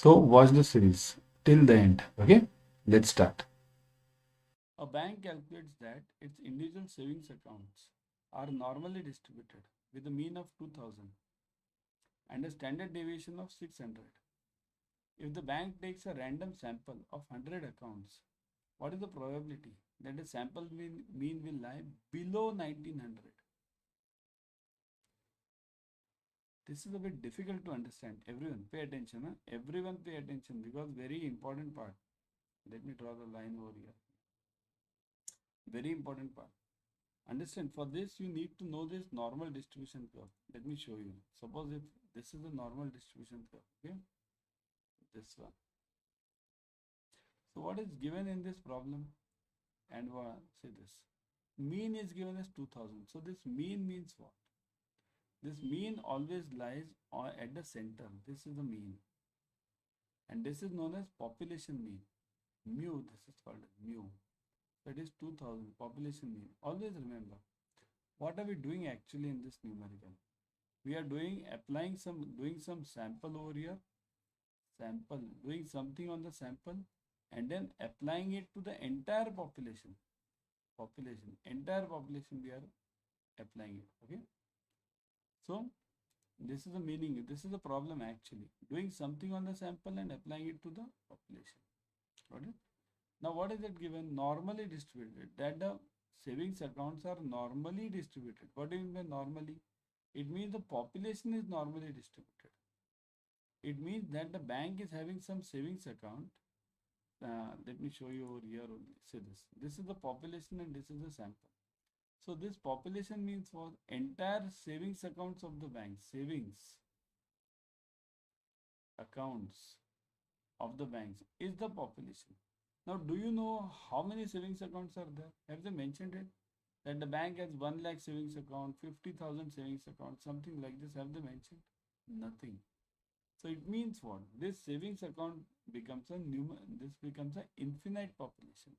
So watch the series till the end. Okay, let's start. A bank calculates that its individual savings accounts are normally distributed with a mean of 2000 and a standard deviation of 600. If the bank takes a random sample of 100 accounts, what is the probability that the sample mean will lie below 1900? This is a bit difficult to understand. Everyone pay attention. Huh? Everyone pay attention because very important part. Let me draw the line over here. Very important part. Understand, for this you need to know this normal distribution curve. Let me show you. Suppose if this is a normal distribution curve, okay? This one. So what is given in this problem? And say this. Mean is given as 2000. So this mean means what? This mean always lies at the center. This is the mean. And this is known as population mean. Mu, this is called as mu. That is 2000 population mean. Always remember, what are we doing actually in this numerical? We are doing some sample over here, doing something on the sample, and then applying it to the entire population. Entire population we are applying it. Okay. So this is the meaning. This is the problem actually. Doing something on the sample and applying it to the population. Got it? Now what is it given? Normally distributed. That the savings accounts are normally distributed. What do you mean by normally? It means the population is normally distributed. It means that the bank is having some savings account. Let me show you over here only. Say this. This is the population and this is the sample. So this population means for entire savings accounts of the bank. Savings accounts of the banks is the population. Now, do you know how many savings accounts are there? Have they mentioned it? That the bank has 1 lakh savings account, 50,000 savings account, something like this. Have they mentioned? Nothing. So it means what? This savings account becomes an infinite population.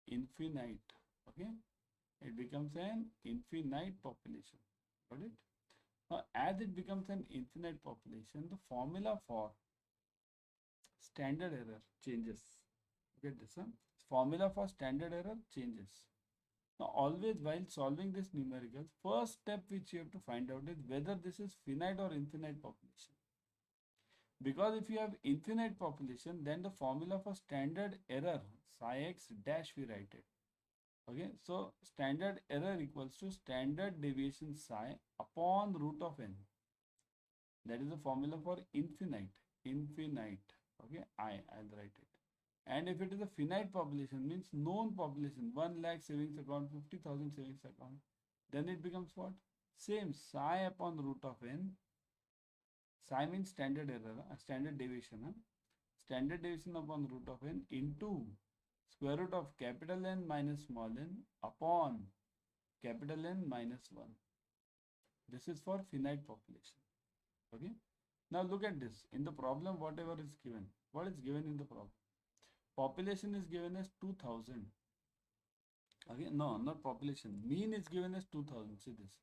Infinite. Okay? It becomes an infinite population. Got it? Now, as it becomes an infinite population, the formula for standard error changes. Get this, huh? Formula for standard error changes. Now, always while solving this numerical, first step which you have to find out is whether this is finite or infinite population. Because if you have infinite population, then the formula for standard error, psi x dash, we write it. Okay, so standard error equals to standard deviation psi upon root of n. That is the formula for infinite. Okay, I'll write it. And if it is a finite population, means known population, 1 lakh savings account, 50,000 savings account, then it becomes what? Same, psi upon root of n. Psi means standard error, standard deviation. Standard deviation upon root of n into square root of capital N minus small n upon capital N minus 1. This is for finite population. Okay. Now look at this. In the problem, whatever is given. What is given in the problem? Population is given as 2000. Okay, no, not population. Mean is given as 2000. See this.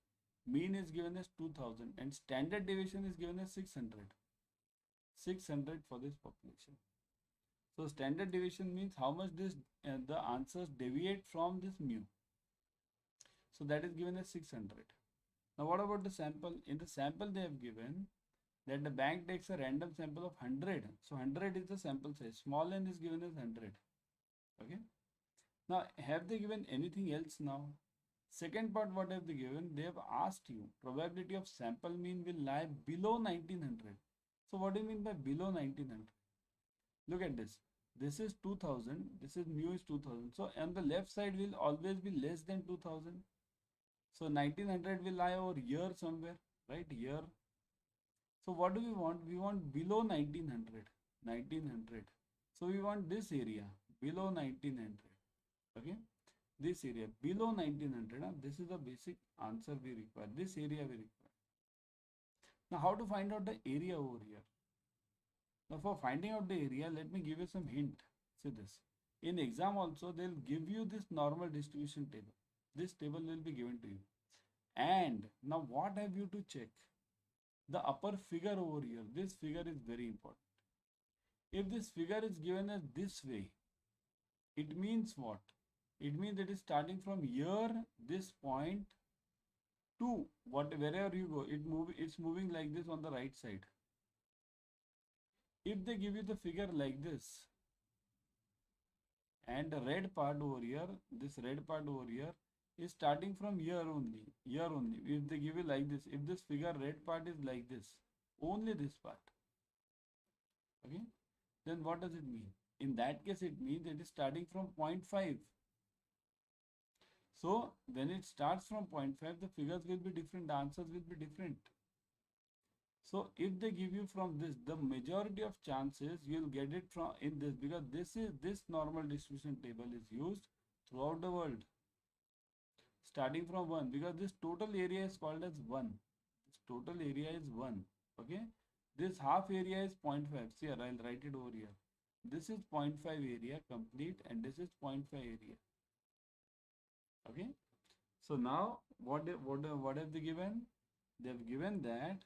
Mean is given as 2000 and standard deviation is given as 600. 600 for this population. So standard deviation means how much the answers deviate from this mu. So that is given as 600. Now what about the sample? In the sample they have given that the bank takes a random sample of 100. So 100 is the sample size. Small n is given as 100. Okay. Now have they given anything else now? Second part, what have they given? They have asked you probability of sample mean will lie below 1900. So what do you mean by below 1900? Look at this. This is 2000. This is mu is 2000. So on the left side will always be less than 2000. So 1900 will lie over here somewhere, right here. So what do we want? We want below 1900. 1900. So we want this area below 1900. Okay. This area below 1900. This is the basic answer we require. This area we require. Now how to find out the area over here? Now for finding out the area, let me give you some hint. See this. In exam also, they'll give you this normal distribution table. This table will be given to you. And now what have you to check? The upper figure over here. This figure is very important. If this figure is given as this way, it means what? It means it is starting from here, this point, to wherever you go, it's moving like this on the right side. If they give you the figure like this, and the red part over here, this red part over here is starting from here only, here only. If they give you like this, if this figure red part is like this, only this part, okay, then what does it mean? In that case, it means it is starting from 0.5. So when it starts from 0.5, the figures will be different, the answers will be different. So if they give you from this, the majority of chances you will get it from in this, because this normal distribution table is used throughout the world, starting from 1, because this total area is called as 1. This total area is 1. Okay. This half area is 0.5. See here, I'll write it over here. This is 0.5 area complete, and this is 0.5 area. Okay. So now what have they given? They have given that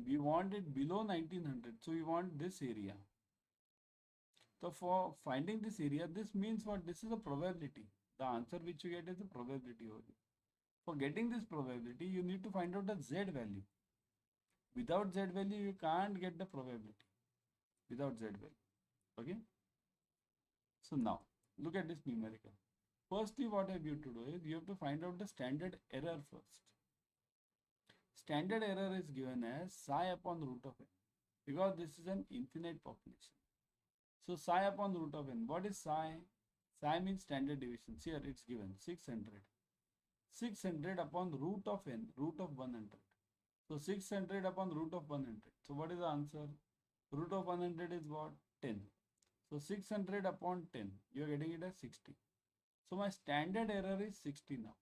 we want it below 1900, so we want this area. So for finding this area, this means what? This is a probability. The answer which you get is a probability only. For getting this probability, you need to find out the z value. Without z value, you can't get the probability. Without z value. Okay. So now look at this numerical. Firstly, what have you to do is you have to find out the standard error first. Standard error is given as psi upon root of n, because this is an infinite population. So psi upon root of n. What is psi? Psi means standard deviation. Here it's given 600. 600 upon root of n, root of 100. So 600 upon root of 100. So what is the answer? Root of 100 is what? 10. So 600 upon 10, you are getting it as 60. So my standard error is 60 now.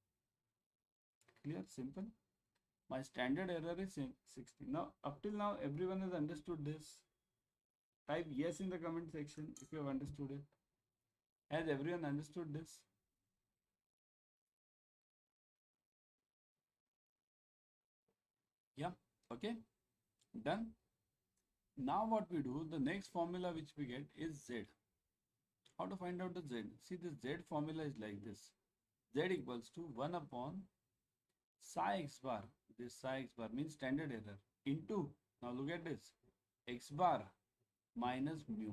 Clear? Simple. My standard error is 60. Now, up till now, everyone has understood this. Type yes in the comment section if you have understood it. Has everyone understood this? Yeah. Okay. Done. Now what we do, the next formula which we get is Z. How to find out the Z? See, the Z formula is like this. Z equals to 1 upon psi x bar. This psi x bar means standard error into, now look at this, x bar minus mu.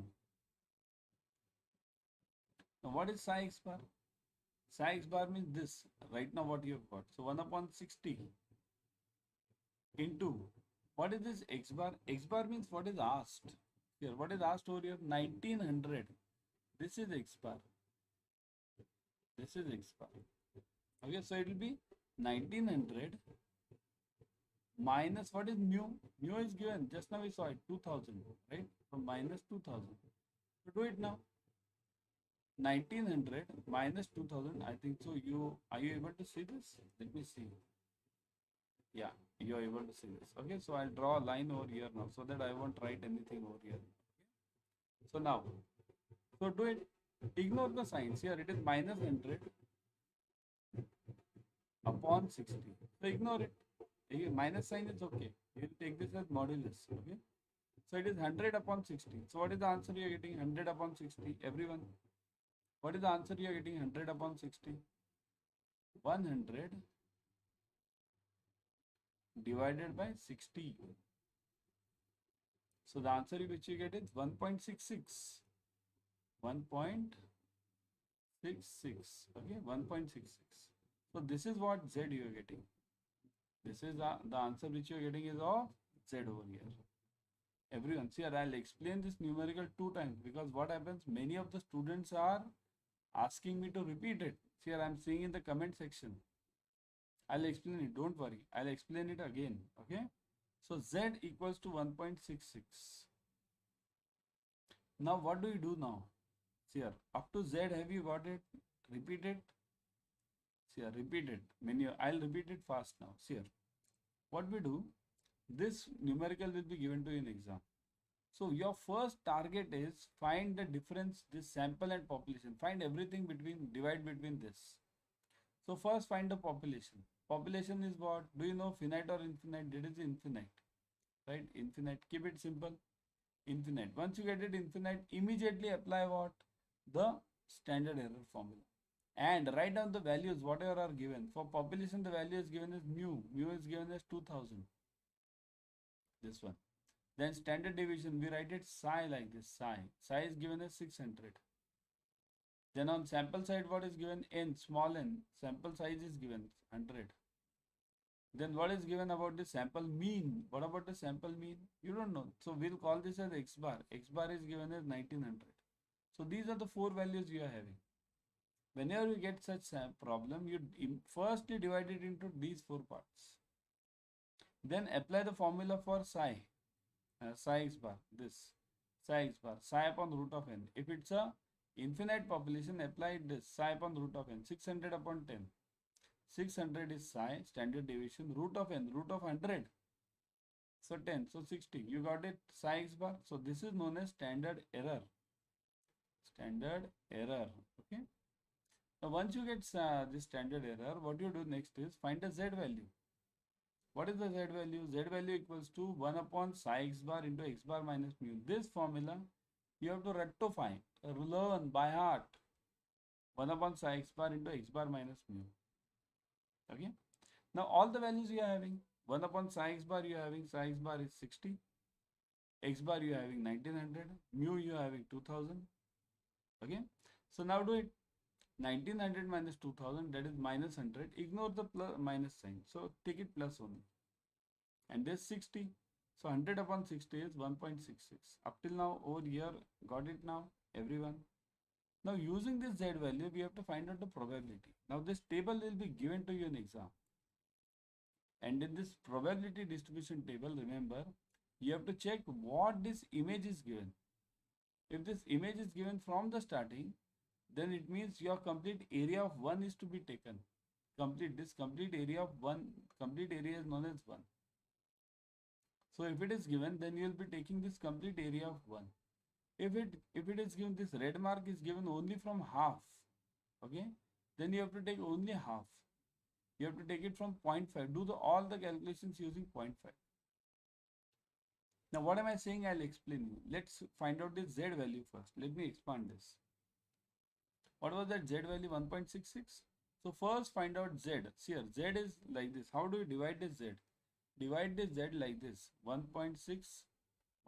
Now what is psi x bar? Psi x bar means this. Right now what you have got. So 1 upon 60 into, what is this x bar? X bar means what is asked. Here, what is asked over here? 1900. This is x bar. This is x bar. Okay, so it will be 1900 minus what is mu? Mu is given. Just now we saw it, 2000, right? So minus 2000. So do it now. 1900 minus 2000. I think so. Are you able to see this? Let me see. Yeah, you are able to see this. Okay, so I'll draw a line over here now so that I won't write anything over here. Okay? So now, so do it. Ignore the signs here. It is minus 100 upon 60. So ignore it. Minus sign is okay. You will take this as modulus. Okay. So it is 100 upon 60. So what is the answer you are getting? 100 upon 60. Everyone. What is the answer you are getting? 100 upon 60. 100 divided by 60. So the answer which you get is 1.66. 1.66. Okay, 1.66. So this is what Z you are getting. This is the answer which you are getting is of Z over here. Everyone, see here, I'll explain this numerical 2 times, because what happens, many of the students are asking me to repeat it. See here, I'm seeing in the comment section. I'll explain it, don't worry. I'll explain it again. Okay. So Z equals to 1.66. Now what do you do now? See here, up to Z, have you got it? Repeat it. See here, repeat it. I'll repeat it fast now. See here, what we do, this numerical will be given to you in exam. So your first target is find the difference, this sample and population. Find everything divide between this. So first find the population. Population is what? Do you know finite or infinite? It is infinite, right? Infinite. Keep it simple. infinite. Once you get it infinite, immediately apply what? The standard error formula. And write down the values, whatever are given. For population, the value is given as mu. Mu is given as 2000. This one. Then standard deviation, we write it psi like this, psi. Psi is given as 600. Then on sample side, what is given? N, small n. Sample size is given 100. Then what is given about the sample mean? What about the sample mean? You don't know. So we'll call this as x bar. X bar is given as 1900. So these are the four values you are having. Whenever you get such a problem, you firstly divide it into these four parts. Then apply the formula for psi. Psi x bar. This. Psi x bar. Psi upon root of n. If it's a infinite population, apply this. Psi upon root of n. 600 upon 10. 600 is psi, standard deviation, root of n, root of 100. So 10, so 60. You got it, psi x bar. So this is known as standard error. Standard error. Okay. Now once you get this standard error, what you do next is find the z value. What is the z value? Z value equals to 1 upon psi x bar into x bar minus mu. This formula you have to rectify, learn by heart. 1 upon psi x bar into x bar minus mu. Okay. Now all the values you are having. 1 upon psi x bar you are having. Psi x bar is 60. X bar you are having 1900. Mu you are having 2000. Okay. So now do it. 1900 minus 2000, that is minus 100. Ignore the plus minus sign. So take it plus only. And this 60. So 100 upon 60 is 1.66. Up till now over here, got it now, everyone. Now using this z value, we have to find out the probability. Now this table will be given to you in exam. And in this probability distribution table, remember, you have to check what this image is given. If this image is given from the starting, then it means your complete area of 1 is to be taken. This complete area of 1, complete area is known as 1. So if it is given, then you will be taking this complete area of 1. If it is given, this red mark is given only from half, okay, then you have to take only half. You have to take it from 0.5. Do all the calculations using 0.5. Now what am I saying? I'll explain you. Let's find out this z value first. Let me expand this. What was that z value? 1.66. So first find out z. See here, z is like this. How do you divide this z? Divide this z like this. 1.6,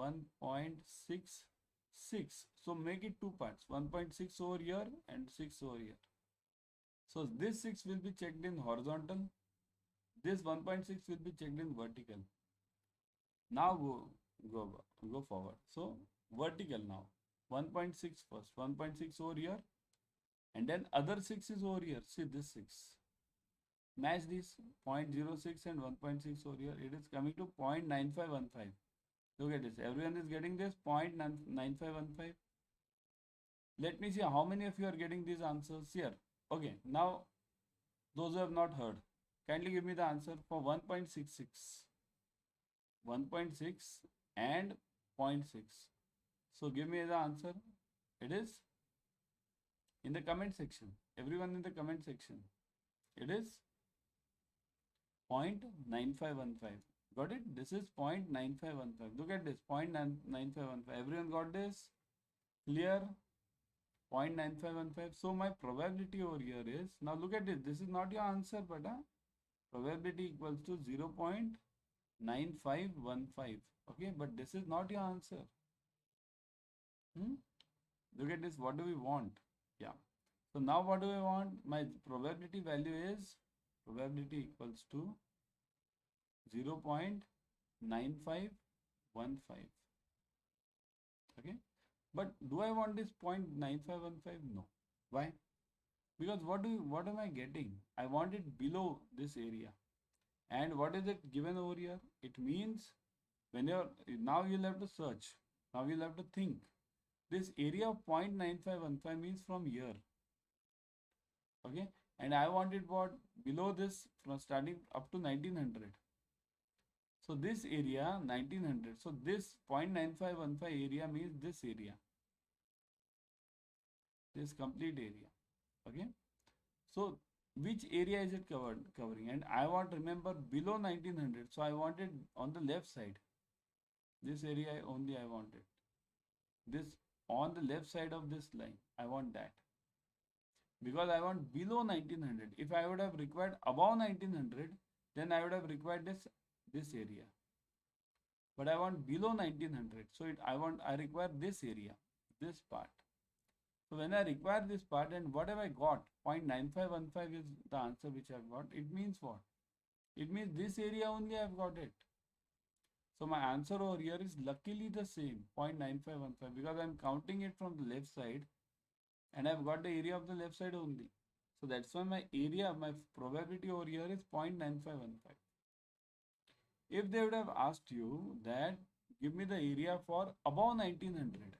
1.66. So make it two parts. 1.6 over here and 6 over here. So this 6 will be checked in horizontal. This 1.6 will be checked in vertical. Now go forward. So vertical now. 1.6 first. 1.6 over here. And then other 6 is over here. See this 6. Match this 0.06 and 1.6 over here. It is coming to 0.9515. Look at this. Everyone is getting this 0.9515. Let me see how many of you are getting these answers here. Okay. Now, those who have not heard, kindly give me the answer for 1.66. 1.6 and 0.6. So give me the answer. It is in the comment section. Everyone in the comment section. It is 0.9515. Got it? This is 0.9515. Look at this. 0.9515. Everyone got this? Clear? 0.9515. So my probability over here is, now look at this. This is not your answer, but probability equals to 0.9515. Okay, but this is not your answer. Look at this. What do we want? Yeah. So now what do I want? My probability value is, probability equals to 0.9515. Okay. But do I want this 0.9515? No. Why? Because what am I getting? I want it below this area. And what is it given over here? It means when now you'll have to search. Now you'll have to think. This area of 0.9515 means from here. Okay. And I wanted what? Below this, from starting up to 1900. So this area 1900. So this 0.9515 area means this area. This complete area. Okay. So which area is it covering? And I want, remember, below 1900. So I wanted on the left side. This area only I wanted. This on the left side of this line. I want that. Because I want below 1900. If I would have required above 1900, then I would have required this area. But I want below 1900. So I require this area, this part. So when I require this part, and what have I got? 0.9515 is the answer which I've got. It means what? It means this area only I've got it. So my answer over here is luckily the same, 0.9515, because I'm counting it from the left side and I've got the area of the left side only. So that's why my area, my probability over here is 0.9515. If they would have asked you that give me the area for above 1900,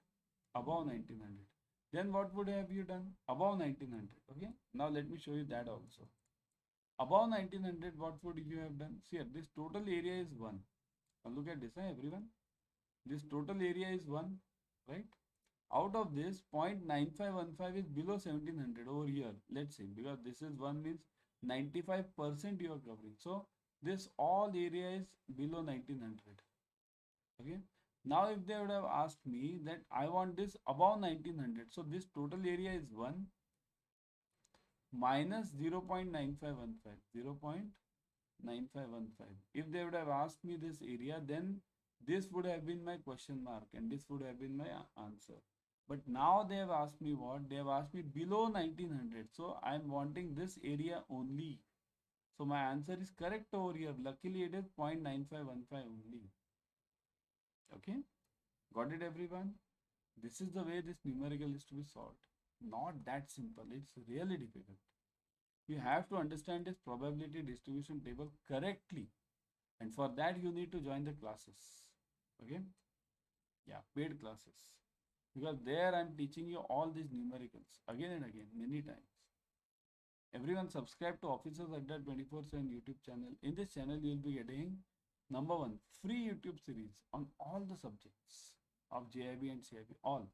then what would have you done? Above 1900. Okay, now let me show you that also. Above 1900, what would you have done? See here, this total area is 1. Now look at this, everyone. This total area is 1, right? Out of this, 0.9515 is below 1700 over here. Let's see, because this is 1 means 95% you are covering. So this all area is below 1900. Okay. Now if they would have asked me that I want this above 1900. So this total area is 1 minus 0.9515. 0.9515. If they would have asked me this area, then this would have been my question mark and this would have been my answer. But now they have asked me what? They have asked me below 1900. So I am wanting this area only. So my answer is correct over here. Luckily it is 0.9515 only. Okay. Got it, everyone? This is the way this numerical is to be solved. Not that simple. It's really difficult. You have to understand this probability distribution table correctly. And for that you need to join the classes. Okay. Yeah, paid classes. Because there I'm teaching you all these numericals again and again, many times. Everyone subscribe to Officers Adda 24/7 YouTube channel. In this channel, you will be getting number 1, free YouTube series on all the subjects of JIB and CIB, all.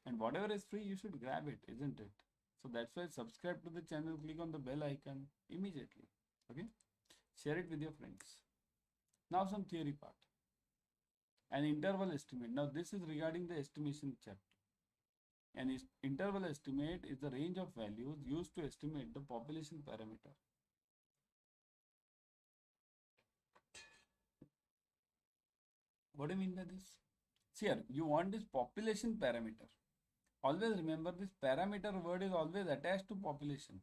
And whatever is free, you should grab it, isn't it? So that's why subscribe to the channel, click on the bell icon immediately. Okay. Share it with your friends. Now some theory part. An interval estimate. Now this is regarding the estimation chapter. An interval estimate is the range of values used to estimate the population parameter. What do you mean by this? See here, you want this population parameter. Always remember this parameter word is always attached to population.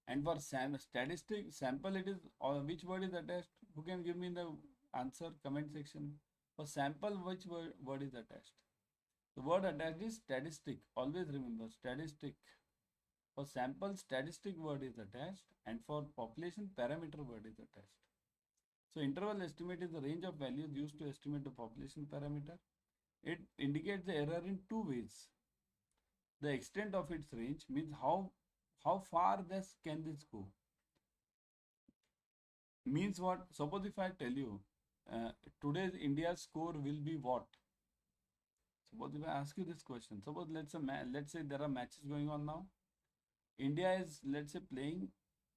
And for statistic sample, it is which word is attached? Who can give me the answer? Comment section. For sample, which word is attached? The word attached is statistic. Always remember statistic. For sample, statistic word is attached, and for population, parameter word is attached. So interval estimate is the range of values used to estimate the population parameter. It indicates the error in two ways. The extent of its range means how far can this go. Means what? Suppose if I tell you today's India's score will be what? Suppose if I ask you this question, suppose let's say there are matches going on now. India is, let's say, playing,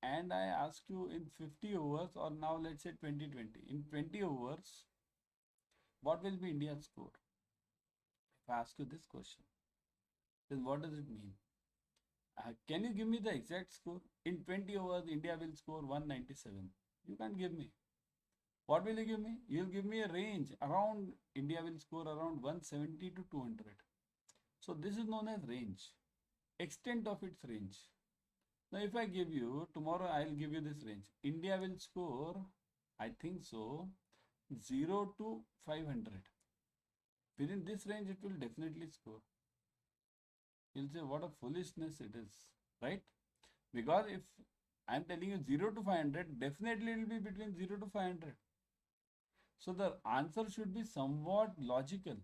and I ask you in 50 overs, or now let's say 2020. In 20 overs, what will be India's score? If I ask you this question, then what does it mean? Can you give me the exact score? In 20 overs, India will score 197. You can't give me. What will you give me? You will give me a range around, India will score around 170 to 200. So this is known as range. Extent of its range. Now if I give you, tomorrow I will give you this range. India will score, I think so, 0 to 500. Within this range it will definitely score. You'll say what a foolishness it is, right? Because if I am telling you 0 to 500, definitely it will be between 0 to 500. So the answer should be somewhat logical.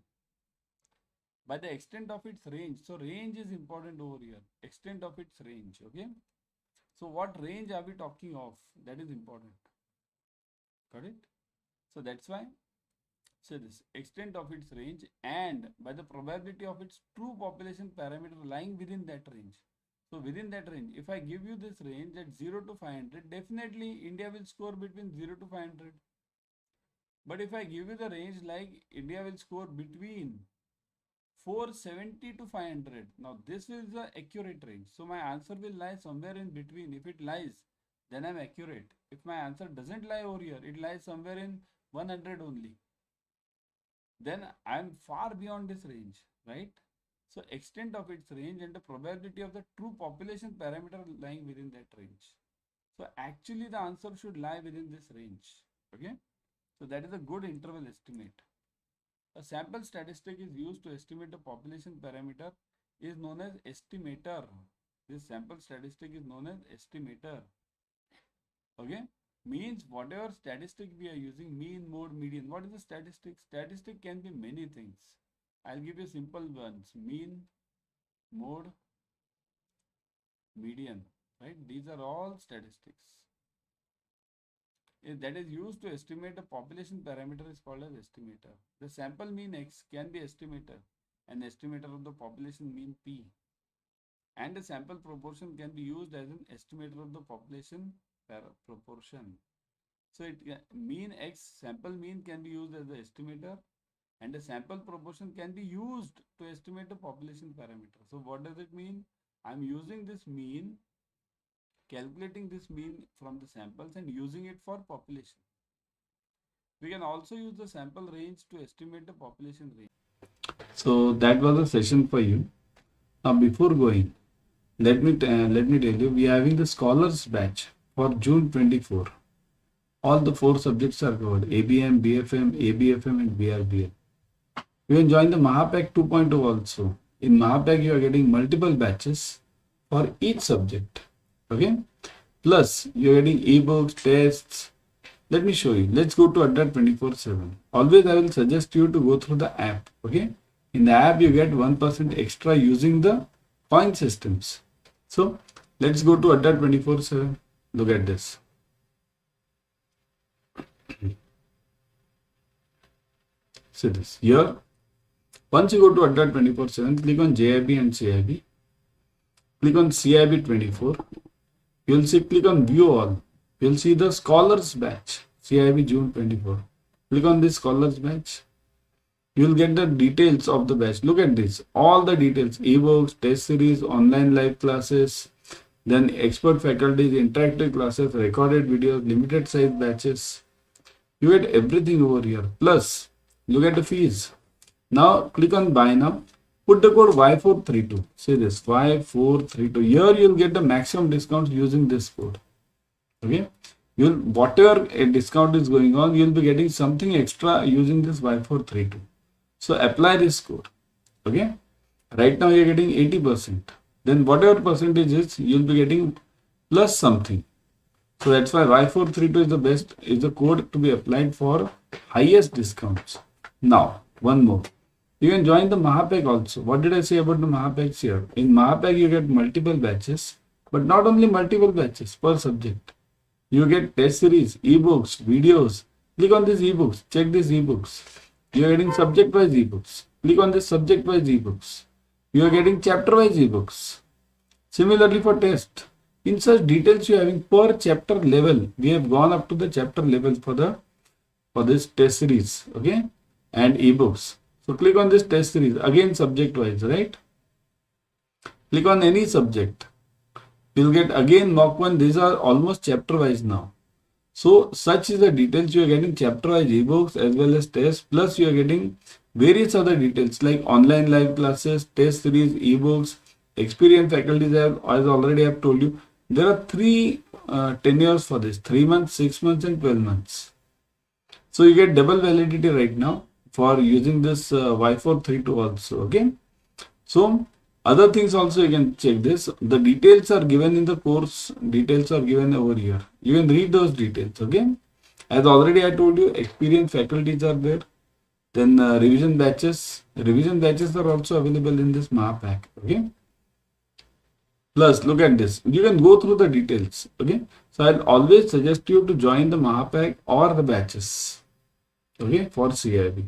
By the extent of its range. So range is important over here. Extent of its range. Okay. So what range are we talking of? That is important. Got it? So that's why. So this extent of its range, and by the probability of its true population parameter lying within that range. So within that range, if I give you this range at 0 to 500, definitely India will score between 0 to 500. But if I give you the range like India will score between 470 to 500. Now this is the accurate range. So my answer will lie somewhere in between. If it lies, then I'm accurate. If my answer doesn't lie over here, it lies somewhere in 100 only, then I'm far beyond this range, right? So extent of its range and the probability of the true population parameter lying within that range. So actually the answer should lie within this range. Okay. So that is a good interval estimate. A sample statistic is used to estimate a population parameter is known as estimator. This sample statistic is known as estimator. Okay. Means whatever statistic we are using, mean, mode, median. What is the statistic? Statistic can be many things. I'll give you simple ones. Mean, mode, median. Right? These are all statistics. That is used to estimate a population parameter is called as estimator. The sample mean X can be estimator, an estimator of the population mean P. And the sample proportion can be used as an estimator of the population proportion. So it mean X, sample mean can be used as the estimator, and the sample proportion can be used to estimate the population parameter. So what does it mean? I'm using this mean, calculating this mean from the samples and using it for population. We can also use the sample range to estimate the population range. So that was a session for you. Now before going, let me tell you, we are having the scholars batch for June 24. All the 4 subjects are covered: ABM, BFM, ABFM and BRBL. You can join the Mahapack 2.0 also. In Mahapack you are getting multiple batches for each subject. Okay, plus you are getting ebooks, tests. Let me show you. Let's go to Adda 24/7. Always I will suggest you to go through the app. Okay, in the app you get 1% extra using the coin systems. So let's go to Adda 24/7. Look at this. See this here. Once you go to Adda 24/7, click on JIB and CIB. Click on CIB 24. You'll see, click on view all. You'll see the scholars batch, CIB June 24. Click on this scholars batch. You'll get the details of the batch. Look at this, all the details: ebooks, test series, online live classes, then expert faculties, interactive classes, recorded videos, limited size batches. You get everything over here. Plus, look at the fees. Now click on buy now. Put the code Y432. See this, Y432. Here you'll get the maximum discount using this code. Okay. Whatever a discount is going on, you'll be getting something extra using this Y432. So apply this code. Okay. Right now you're getting 80%. Then whatever percentage is, you'll be getting plus something. So that's why Y432 is the best, is the code to be applied for highest discounts. Now, one more. You can join the Mahapack also. What did I say about the Mahapacks here? In Mahapack, you get multiple batches, but not only multiple batches per subject. You get test series, ebooks, videos. Click on these ebooks. Check these ebooks. You are getting subject-wise ebooks. Click on this subject-wise ebooks. You are getting chapter-wise ebooks. Similarly for test. In such details you are having per chapter level. We have gone up to the chapter level for this test series. Okay, and ebooks. So click on this test series, again subject wise, right? Click on any subject. You'll get again mock 1. These are almost chapter wise now. So such is the details you are getting: chapter wise ebooks as well as tests, plus you are getting various other details like online live classes, test series, ebooks, experienced faculties. As already I have told you, there are 3 tenures for this: 3 months, 6 months and 12 months. So you get double validity right now for using this Y432 also. Okay, so other things also you can check this. The details are given in the course, details are given over here. You can read those details. Okay, as already I told you, experienced faculties are there. Then revision batches are also available in this Mahapack. Okay, plus look at this, you can go through the details. Okay, so I'll always suggest you to join the Mahapack or the batches. Okay, for CAIIB.